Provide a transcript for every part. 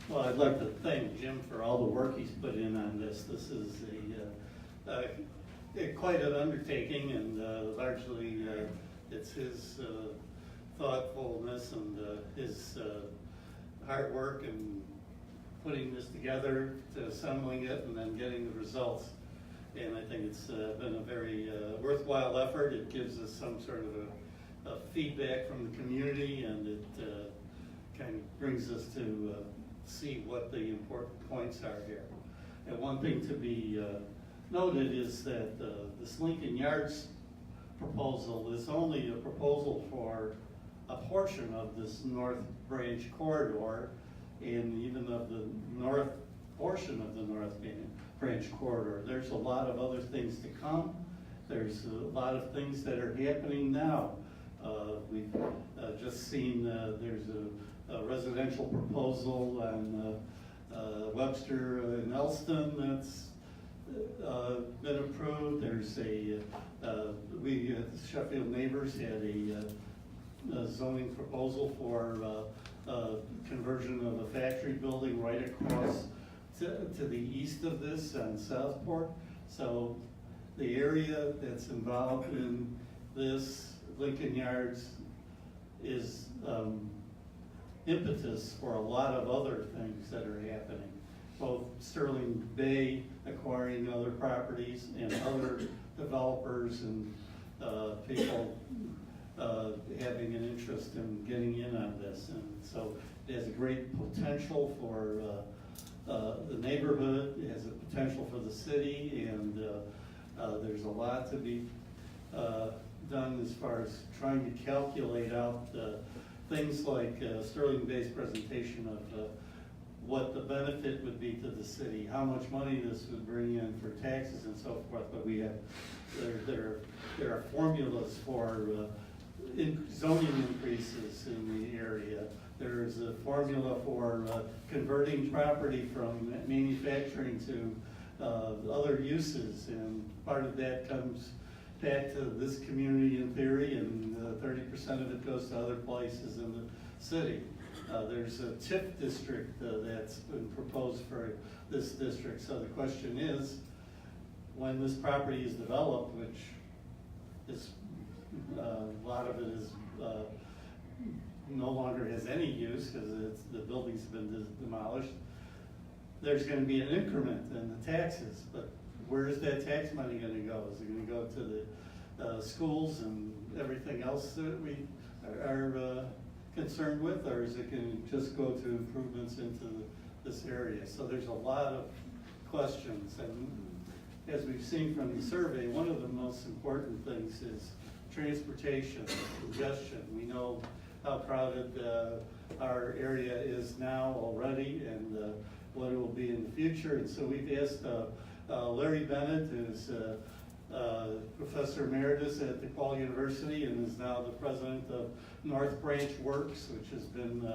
Well, I'd like to thank Jim for all the work he's put in on this. This is quite an undertaking, and largely it's his thoughtfulness and his hard work in putting this together, to assembling it, and then getting the results. And I think it's been a very worthwhile effort. It gives us some sort of a feedback from the community, and it kind of brings us to see what the important points are here. And one thing to be noted is that this Lincoln Yards proposal is only a proposal for a portion of this North Branch corridor, and even of the north portion of the North Branch corridor. There's a lot of other things to come. There's a lot of things that are happening now. We've just seen there's a residential proposal on Webster and Elston that's been approved. There's we Sheffield Neighbors had a zoning proposal for conversion of a factory building right across to the east of this on Southport. So the area that's involved in this, Lincoln Yards, is impetus for a lot of other things that are happening. Both Sterling Bay acquiring other properties and other developers and people having an interest in getting in on this. And so it has a great potential for the neighborhood, it has a potential for the city, and there's a lot to be done as far as trying to calculate out things like Sterling Bay's presentation of what the benefit would be to the city, how much money this would bring in for taxes and so forth. But we have there are formulas for zoning increases in the area. There's a formula for converting property from manufacturing to other uses, and part of that comes back to this community in theory, and 30% of it goes to other places in the city. There's a TIF district that's been proposed for this district. So the question is, when this property is developed, which is a lot of it is no longer has any use because the buildings have been demolished, there's going to be an increment in the taxes. But where is that tax money going to go? Is it going to go to the schools and everything else that we are concerned with, or is it going to just go to improvements into this area? So there's a lot of questions, and as we've seen from the survey, one of the most important things is transportation, congestion. We know how crowded our area is now already, and what it will be in the future. And so we've asked Larry Bennett, who's Professor Emeritus at DePaul University and is now the president of North Branch Works, which has been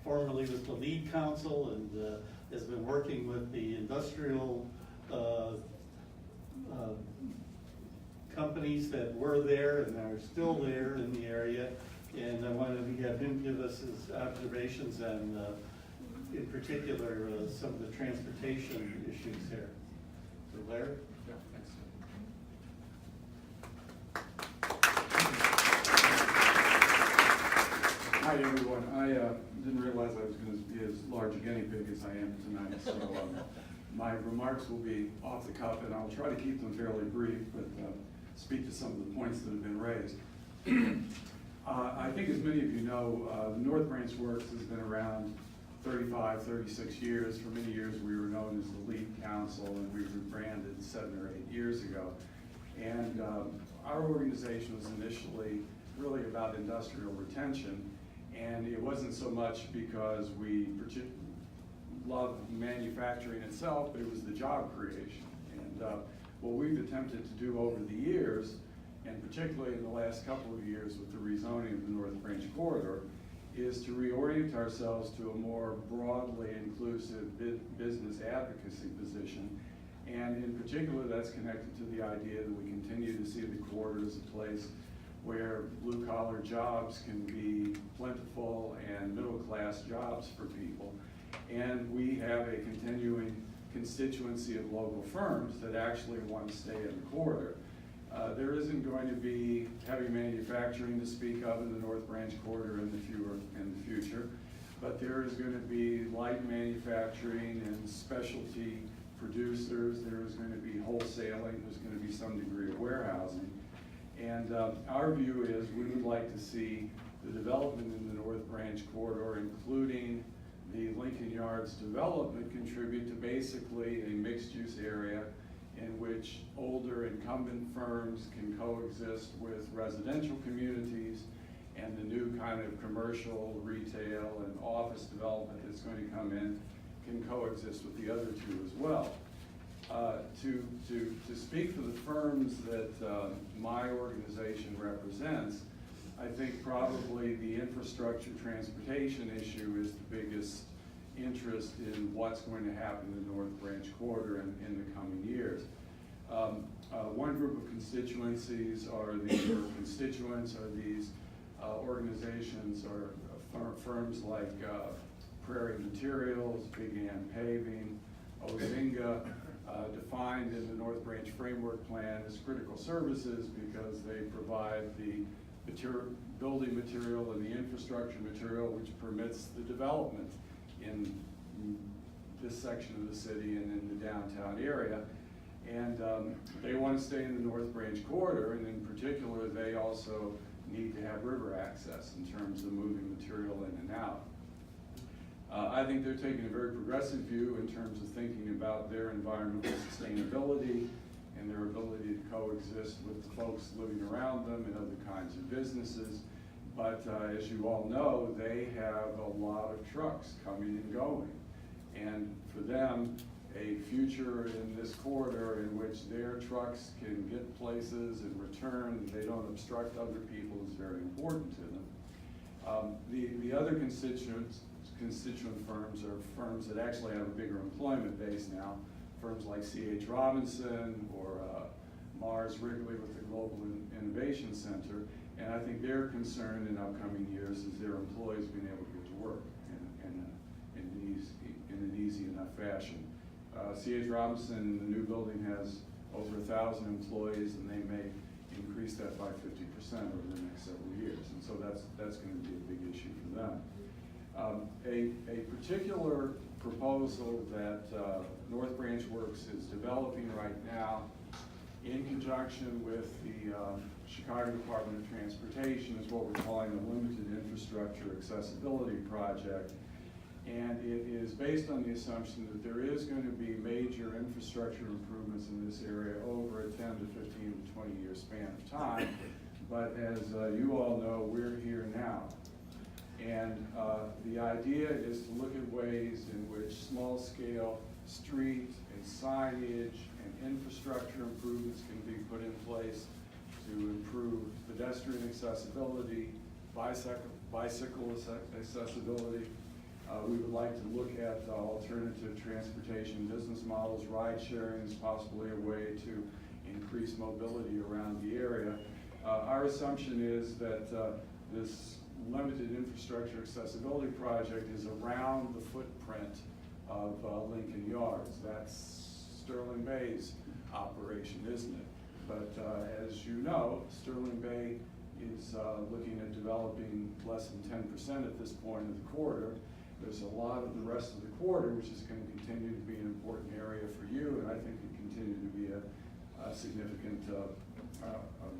formerly with the Lead Council and has been working with the industrial companies that were there and are still there in the area. And I wanted to have him give us his observations on, in particular, some of the transportation issues here. So Larry? Yeah, thanks. Hi everyone. I didn't realize I was going to be as large a guinea pig as I am tonight, so my remarks will be off the cuff, and I'll try to keep them fairly brief, but speak to some of the points that have been raised. I think, as many of you know, the North Branch Works has been around 35, 36 years. For many years we were known as the Lead Council, and we rebranded 7 or 8 years ago. And our organization was initially really about industrial retention, and it wasn't so much because we loved manufacturing itself, but it was the job creation. And what we've attempted to do over the years, and particularly in the last couple of years with the rezoning of the North Branch corridor, is to reorient ourselves to a more broadly inclusive business advocacy position And in particular, that's connected to the idea that we continue to see the corridor as a place where blue-collar jobs can be plentiful and middle-class jobs for people. And we have a continuing constituency of local firms that actually want to stay in the corridor. There isn't going to be heavy manufacturing to speak of in the North Branch corridor in the future, but there is going to be light manufacturing and specialty producers. There is going to be wholesaling. There's going to be some degree of warehousing. And our view is we would like to see the development in the North Branch corridor, including the Lincoln Yards development, contribute to basically a mixed-use area in which older incumbent firms can coexist with residential communities, and the new kind of commercial, retail, and office development that's going to come in can coexist with the other two as well. To speak for the firms that my organization represents, I think probably the infrastructure transportation issue is the biggest interest in what's going to happen in the North Branch corridor in the coming years. One group of constituents are these organizations or firms like Prairie Materials, Big Ann Paving, Ozinga, defined in the North Branch Framework Plan as critical services because they provide the building material and the infrastructure material which permits the development in this section of the city and in the downtown area. And they want to stay in the North Branch corridor, and in particular they also need to have river access in terms of moving material in and out. I think they're taking a very progressive view in terms of thinking about their environmental sustainability and their ability to coexist with the folks living around them and other kinds of businesses. But as you all know, they have a lot of trucks coming and going. And for them, a future in this corridor in which their trucks can get places and return, they don't obstruct other people, is very important to them. The other constituent firms are firms that actually have a bigger employment base now, firms like C.H. Robinson or Mars Wrigley with the Global Innovation Center, and I think their concern in upcoming years is their employees being able to get to work in an easy enough fashion. C.H. Robinson, the new building, has over 1,000 employees, and they may increase that by 50% over the next several years, and so that's going to be a big issue for them. A particular proposal that North Branch Works is developing right now in conjunction with the Chicago Department of Transportation is what we're calling the Limited Infrastructure Accessibility Project. And it is based on the assumption that there is going to be major infrastructure improvements in this area over a 10 to 15 to 20 year span of time. But as you all know, we're here now. And the idea is to look at ways in which small-scale street and signage and infrastructure improvements can be put in place to improve pedestrian accessibility, bicycle accessibility. We would like to look at alternative transportation business models. Ride sharing is possibly a way to increase mobility around the area. Our assumption is that this limited infrastructure accessibility project is around the footprint of Lincoln Yards. That's Sterling Bay's operation, isn't it? But as you know, Sterling Bay is looking at developing less than 10% at this point of the corridor. There's a lot of the rest of the corridor which is going to continue to be an important area for you, and I think it continue to be a significant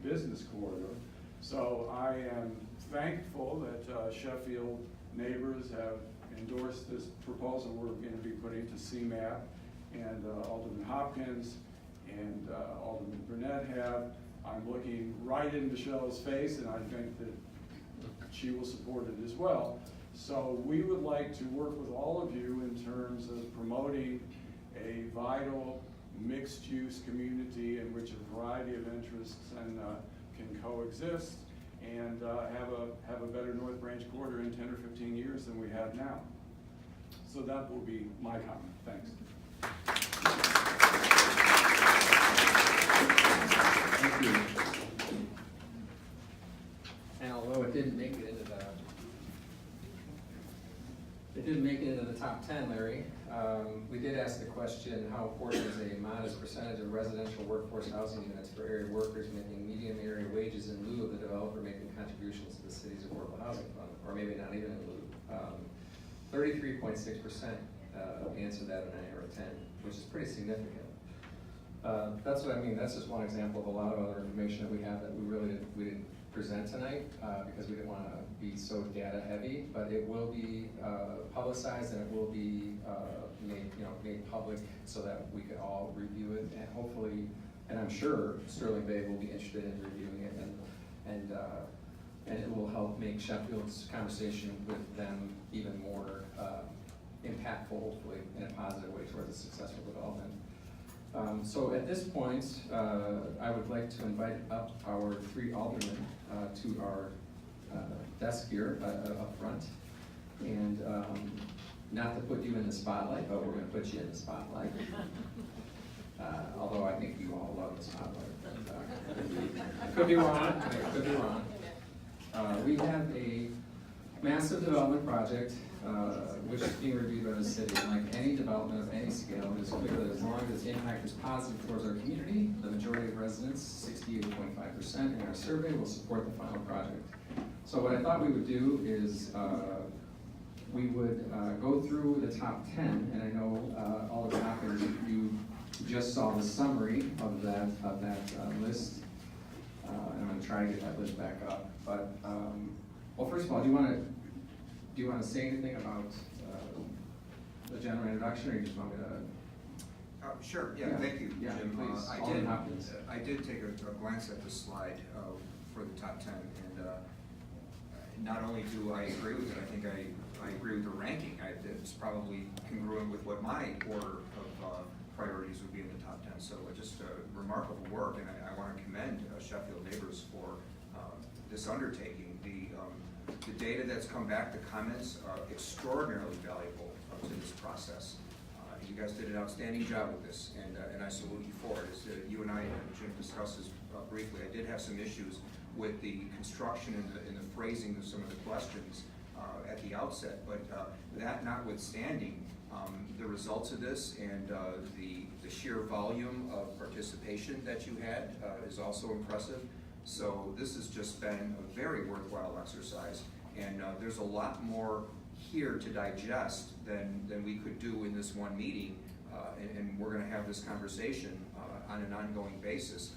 business corridor. So I am thankful that Sheffield neighbors have endorsed this proposal we're going to be putting to CMAP, and Alderman Hopkins and Alderman Burnett have. I'm looking right in Michelle's face, and I think that she will support it as well. So we would like to work with all of you in terms of promoting a vital mixed-use community in which a variety of interests can coexist and have a better North Branch corridor in 10 or 15 years than we have now. So that will be my comment. Thanks. top 10, Larry, we did ask the question, how important is a modest percentage of residential workforce housing units for area workers making median area wages in lieu of the developer making contributions to the city's affordable housing fund, or maybe not even in lieu? 33.6% answered that in 9 out of 10, which is pretty significant. That's what I mean. That's just one example of a lot of other information that we have that we didn't present tonight because we didn't want to be so data heavy. But it will be publicized and it will be made public so that we could all review it, and hopefully, and I'm sure Sterling Bay will be interested in reviewing it, and it will help make Sheffield's conversation with them even more impactful, hopefully, in a positive way towards a successful development. So at this point, I would like to invite up our 3 aldermen to our desk here up front. And not to put you in the spotlight, but we're going to put you in the spotlight. Although I think you all love the spotlight. Could be wrong, could be wrong. We have a massive development project which is being reviewed by the city. And like any development of any scale, it is clear that as long as its impact is positive towards our community, the majority of residents, 68.5% in our survey, will support the final project. So what I thought we would do is we would go through the top 10, and I know all the topics you just saw the summary of that list. And I'm going to try to get that list back up. But well, first of all, do you want to say anything about the general introduction, or you just want me to? Sure, yeah, thank you, yeah, Jim. Please, Alderman Hopkins. I did take a glance at the slide for the top 10, and not only do I agree with it, I think I agree with the ranking. It's probably congruent with what my order of priorities would be in the top 10. So just remarkable work, and I want to commend Sheffield Neighbors for this undertaking. The data that's come back, the comments, are extraordinarily valuable to this process. You guys did an outstanding job with this, and I salute you for it. As you and I, Jim, discussed this briefly, I did have some issues with the construction and the phrasing of some of the questions at the outset, but that notwithstanding, the results of this and the sheer volume of participation that you had is also impressive. So this has just been a very worthwhile exercise, and there's a lot more here to digest than we could do in this one meeting, and we're going to have this conversation on an ongoing basis.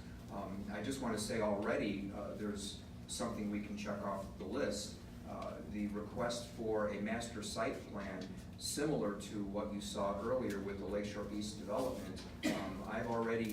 I just want to say already there's something we can check off the list. The request for a master site plan similar to what you saw earlier with the Lakeshore East development. I've already